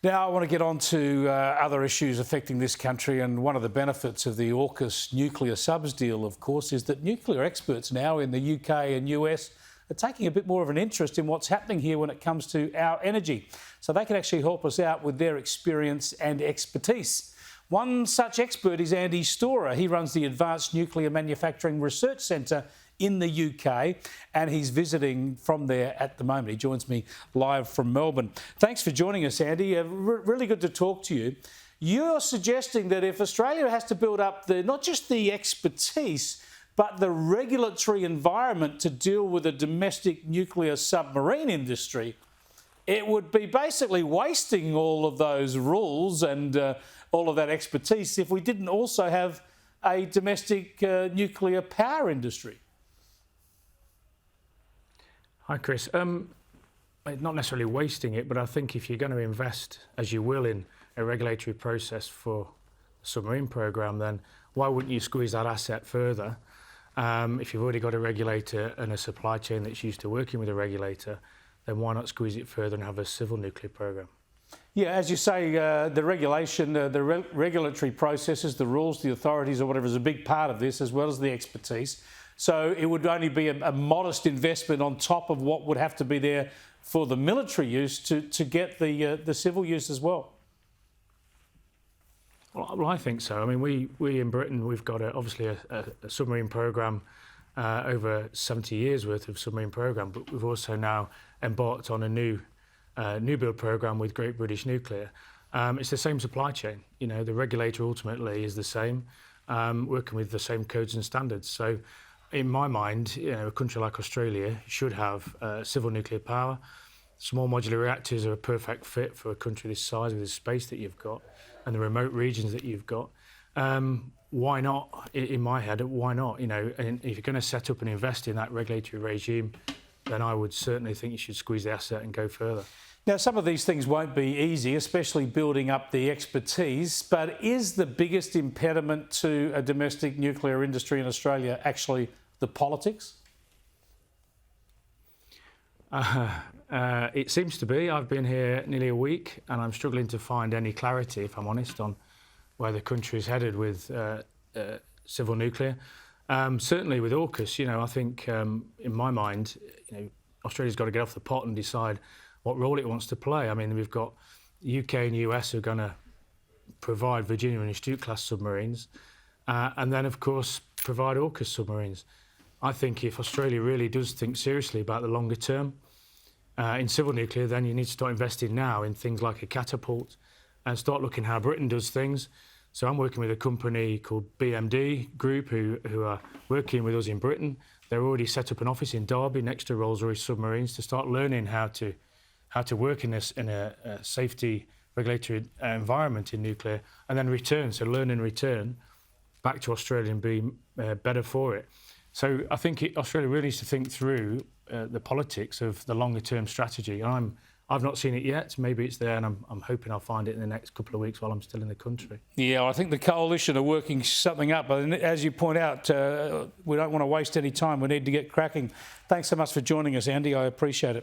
Now I want to get on to other issues affecting this country, and one of the benefits of the AUKUS nuclear subs deal, of course, is that nuclear experts now in the UK and US are taking a bit more of an interest in what's happening here when it comes to our energy. So they can actually help us out with their experience and expertise. One such expert is Andy Storer. He runs the Advanced Nuclear Manufacturing Research Centre in the UK, and he's visiting from there at the moment. He joins me live from Melbourne. Thanks for joining us, Andy. Really good to talk to you. You're suggesting that if Australia has to build up not just the expertise, but the regulatory environment to deal with a domestic nuclear submarine industry, it would be basically wasting all of those rules and all of that expertise if we didn't also have a domestic nuclear power industry. Hi, Chris. Not necessarily wasting it, but I think if you're going to invest, as you will, in a regulatory process for the submarine programme, then why wouldn't you squeeze that asset further? If you've already got a regulator and a supply chain that's used to working with a regulator, then why not squeeze it further and have a civil nuclear programme? Yeah, as you say, the regulation, the regulatory processes, the rules, the authorities or whatever is a big part of this, as well as the expertise. So it would only be a modest investment on top of what would have to be there for the military use to get the civil use as well. Well, I think so. I mean, we in Britain, we've got obviously a submarine programme, over 70 years worth of submarine programme, but we've also now embarked on a new build programme with Great British Nuclear. It's the same supply chain. You know, the regulator ultimately is the same, working with the same codes and standards. So in my mind, you know, a country like Australia should have civil nuclear power. Small modular reactors are a perfect fit for a country this size with the space that you've got and the remote regions that you've got. Why not? In my head, why not? You know, and if you're going to set up and invest in that regulatory regime, then I would certainly think you should squeeze the asset and go further. Now, some of these things won't be easy, especially building up the expertise, but is the biggest impediment to a domestic nuclear industry in Australia actually the politics? It seems to be. I've been here nearly a week and I'm struggling to find any clarity, if I'm honest, on where the country is headed with civil nuclear. Certainly with AUKUS, you know, I think in my mind, you know, Australia's got to get off the pot and decide what role it wants to play. I mean, we've got the UK and US who are going to provide Virginia and Astute class submarines, and then of course provide AUKUS submarines. I think if Australia really does think seriously about the longer term in civil nuclear, then you need to start investing now in things like a catapult and start looking how Britain does things. So I'm working with a company called BMD Group who are working with us in Britain. They're already set up an office in Derby next to Rolls-Royce submarines to start learning how to work in a safety regulatory environment in nuclear and then return, so learn and return back to Australia and be better for it. So I think Australia really needs to think through the politics of the longer term strategy. And I've not seen it yet. Maybe it's there, and I'm hoping I'll find it in the next couple of weeks while I'm still in the country. Yeah, I think the coalition are working something up. And as you point out, we don't want to waste any time. We need to get cracking. Thanks so much for joining us, Andy. I appreciate it.